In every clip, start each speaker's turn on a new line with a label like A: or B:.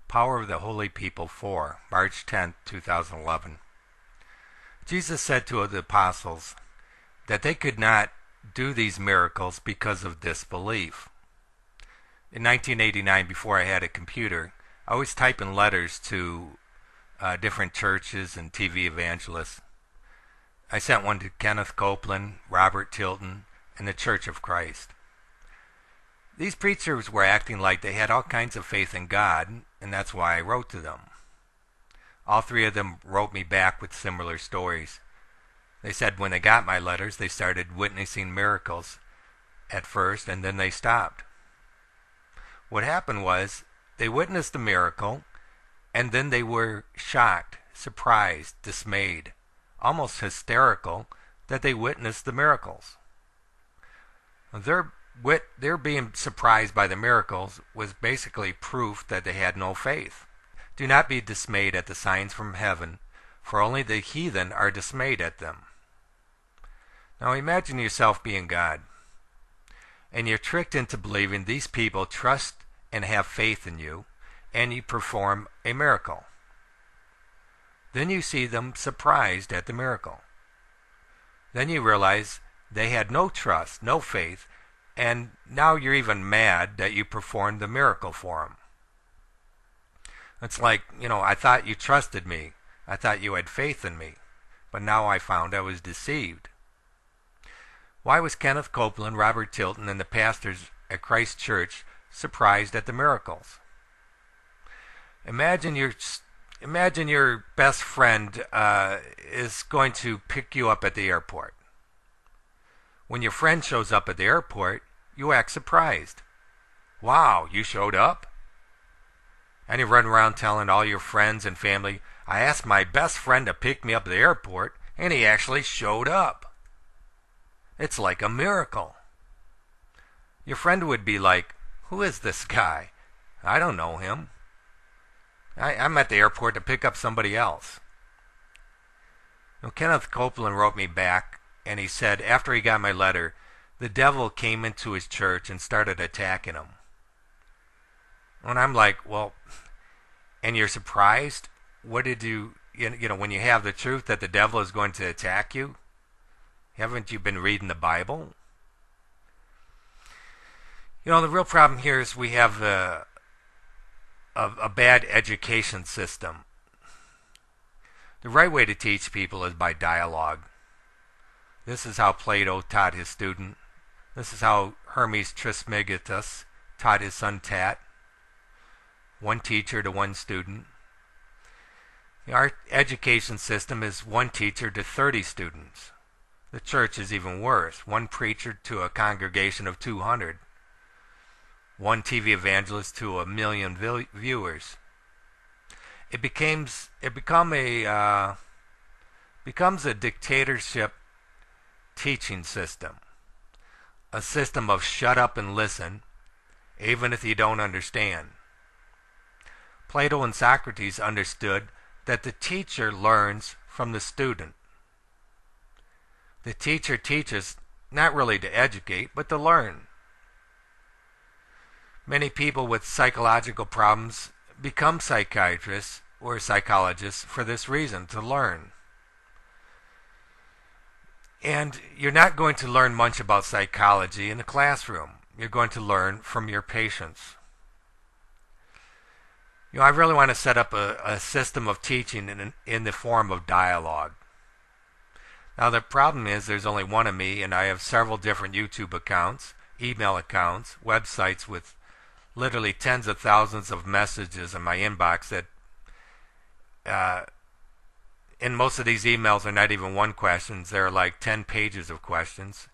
A: Power of the Holy People 4, March 10, 2011. Jesus said to the apostles that they could not do these miracles because of disbelief. In 1989, before I had a computer, I was typing letters to different churches and TV evangelists. I sent one to Kenneth Copeland, Robert Tilton, and the Church of Christ. These preachers were acting like they had all kinds of faith in God, and that's why I wrote to them. All three of them wrote me back with similar stories. They said when they got my letters, they started witnessing miracles at first, and then they stopped. What happened was they witnessed the miracle, and then they were shocked, surprised, dismayed, almost hysterical that they witnessed the miracles. Their being surprised by the miracles was basically proof that they had no faith. Do not be dismayed at the signs from heaven, for only the heathen are dismayed at them. Now imagine yourself being God, and you're tricked into believing these people trust and have faith in you, and you perform a miracle. Then you see them surprised at the miracle. Then you realize they had no trust, no faith, and now you're even mad that you performed the miracle for them. It's like, I thought you trusted me. I thought you had faith in me. But now I found I was deceived. Why was Kenneth Copeland, Robert Tilton, and the pastors at Christ Church surprised at the miracles? Imagine your best friend is going to pick you up at the airport. When your friend shows up at the airport, you act surprised. Wow, you showed up? And you run around telling all your friends and family, I asked my best friend to pick me up at the airport, and he actually showed up. It's like a miracle. Your friend would be like, who is this guy? I don't know him. I'm at the airport to pick up somebody else. Kenneth Copeland wrote me back, and he said after he got my letter, the devil came into his church and started attacking him. And I'm like, well, and you're surprised? What did when you have the truth that the devil is going to attack you? Haven't you been reading the Bible? The real problem here is we have a bad education system. The right way to teach people is by dialogue. This is how Plato taught his student. This is how Hermes Trismegistus taught his son Tat. One teacher to one student. Our education system is one teacher to 30 students. The church is even worse. One preacher to a congregation of 200. One TV evangelist to 1 million viewers. It becomes a dictatorship teaching system. A system of shut up and listen, even if you don't understand. Plato and Socrates understood that the teacher learns from the student. The teacher teaches not really to educate, but to learn. Many people with psychological problems become psychiatrists or psychologists for this reason, to learn. And you're not going to learn much about psychology in the classroom. You're going to learn from your patients. I really want to set up a system of teaching in the form of dialogue. Now the problem is there's only one of me, and I have several different YouTube accounts, email accounts, websites with literally tens of thousands of messages in my inbox that and most of these emails are not even one questions. They're like 10 pages of questions.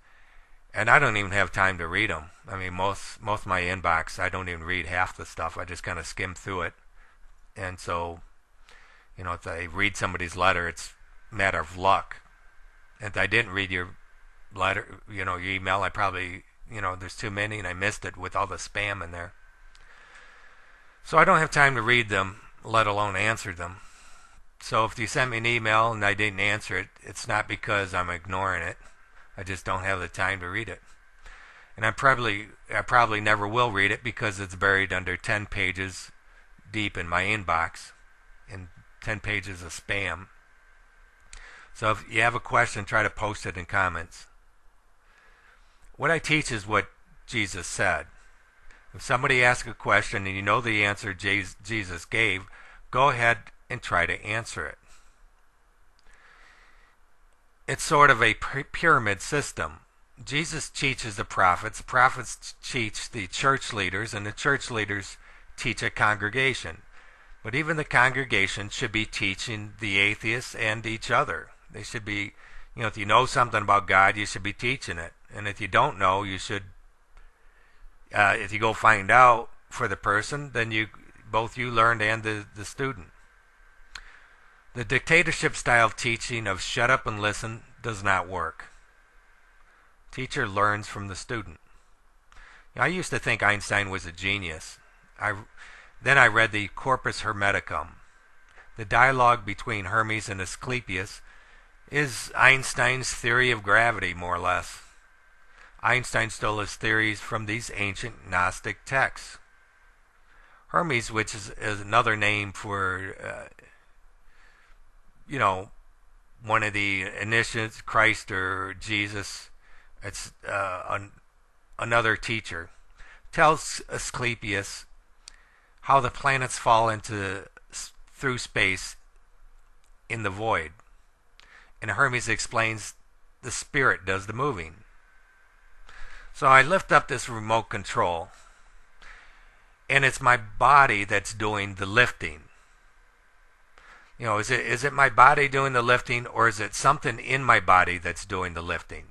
A: And I don't even have time to read them. I mean, most of my inbox, I don't even read half the stuff. I just kind of skim through it. And so, if I read somebody's letter, it's a matter of luck. If I didn't read your letter, your email, I probably, there's too many and I missed it with all the spam in there. So I don't have time to read them, let alone answer them. So if you sent me an email and I didn't answer it, it's not because I'm ignoring it. I just don't have the time to read it. And I probably never will read it because it's buried under 10 pages deep in my inbox and 10 pages of spam. So if you have a question, try to post it in comments. What I teach is what Jesus said. If somebody asks a question and you know the answer Jesus gave, go ahead and try to answer it. It's sort of a pyramid system. Jesus teaches the prophets teach the church leaders, and the church leaders teach a congregation. But even the congregation should be teaching the atheists and each other. They should be, if you know something about God, you should be teaching it. And if you don't know, you should, if you go find out for the person, then both you learned and the student. The dictatorship style teaching of shut up and listen does not work. Teacher learns from the student. I used to think Einstein was a genius. Then I read the Corpus Hermeticum. The dialogue between Hermes and Asclepius is Einstein's theory of gravity, more or less. Einstein stole his theories from these ancient Gnostic texts. Hermes, which is another name for, one of the initiates, Christ or Jesus, it's another teacher, tells Asclepius how the planets fall through space in the void. And Hermes explains the spirit does the moving. So I lift up this remote control, and it's my body that's doing the lifting. Is it my body doing the lifting, or is it something in my body that's doing the lifting?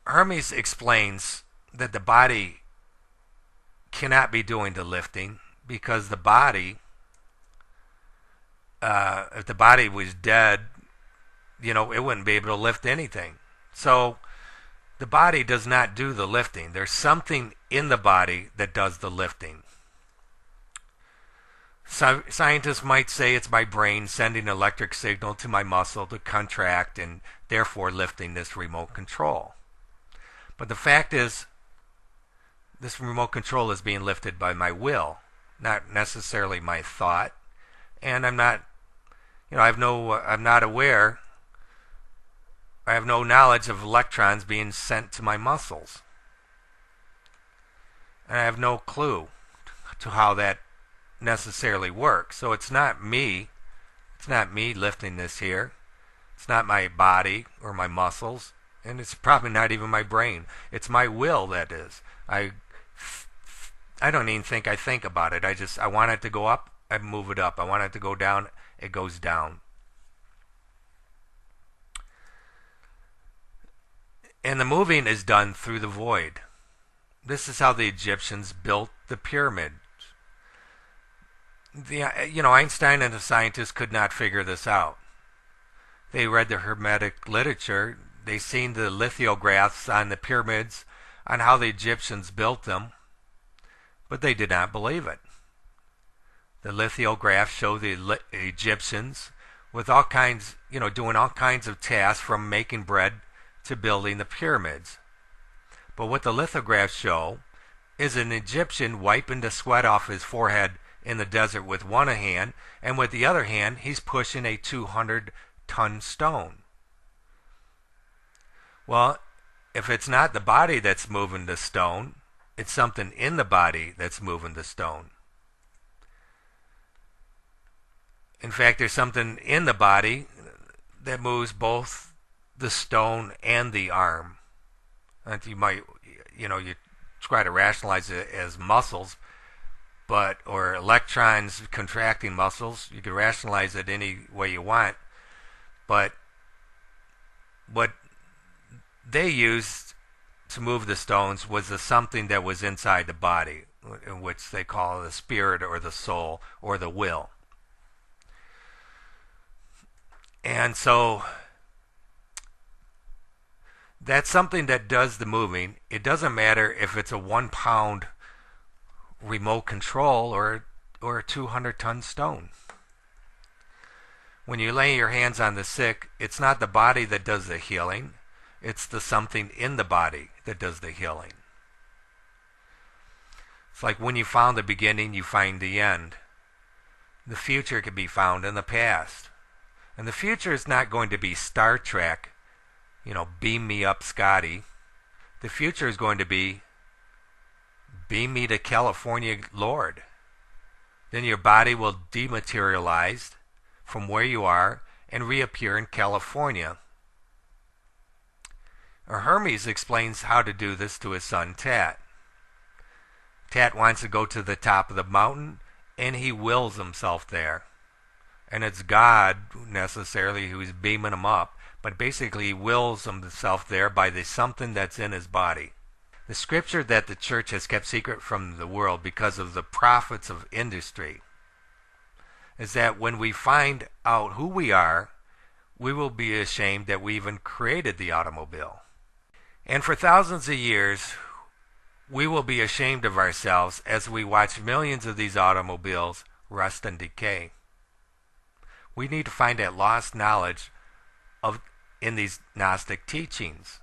A: Hermes explains that the body cannot be doing the lifting because the body, if the body was dead, it wouldn't be able to lift anything. So the body does not do the lifting. There's something in the body that does the lifting. So scientists might say it's my brain sending an electric signal to my muscle to contract and therefore lifting this remote control. But the fact is, this remote control is being lifted by my will, not necessarily my thought. And I'm not, I'm not aware, I have no knowledge of electrons being sent to my muscles. And I have no clue to how that necessarily works. So it's not me lifting this here. It's not my body or my muscles, and it's probably not even my brain. It's my will that is. I don't even think I think about it. I want it to go up, I move it up. I want it to go down, it goes down. And the moving is done through the void. This is how the Egyptians built the pyramids. Einstein and the scientists could not figure this out. They read the Hermetic literature. They seen the lithographs on the pyramids on how the Egyptians built them, but they did not believe it. The lithographs show the Egyptians with all kinds, doing all kinds of tasks from making bread to building the pyramids. But what the lithographs show is an Egyptian wiping the sweat off his forehead in the desert with one hand, and with the other hand he's pushing a 200-ton stone. Well, if it's not the body that's moving the stone, it's something in the body that's moving the stone. In fact, there's something in the body that moves both the stone and the arm. And you might, you try to rationalize it as muscles, or electrons contracting muscles. You can rationalize it any way you want. But what they used to move the stones was something that was inside the body, in which they call the spirit or the soul or the will. And so that's something that does the moving. It doesn't matter if it's a 1-pound remote control or a 200-ton stone. When you lay your hands on the sick, it's not the body that does the healing. It's the something in the body that does the healing. It's like when you found the beginning, you find the end. The future can be found in the past. And the future is not going to be Star Trek, beam me up, Scotty. The future is going to be beam me to California, Lord. Then your body will dematerialize from where you are and reappear in California. Hermes explains how to do this to his son Tat. Tat wants to go to the top of the mountain, and he wills himself there. And it's God necessarily who's beaming him up, but basically he wills himself there by the something that's in his body. The scripture that the church has kept secret from the world because of the profits of industry is that when we find out who we are, we will be ashamed that we even created the automobile. And for thousands of years, we will be ashamed of ourselves as we watch millions of these automobiles rust and decay. We need to find that lost knowledge in these Gnostic teachings.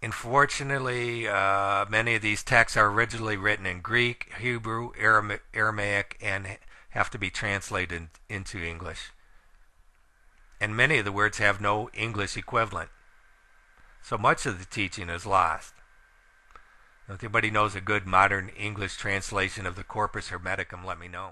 A: Unfortunately, many of these texts are originally written in Greek, Hebrew, Aramaic, and have to be translated into English. And many of the words have no English equivalent. So much of the teaching is lost. If anybody knows a good modern English translation of the Corpus Hermeticum, let me know.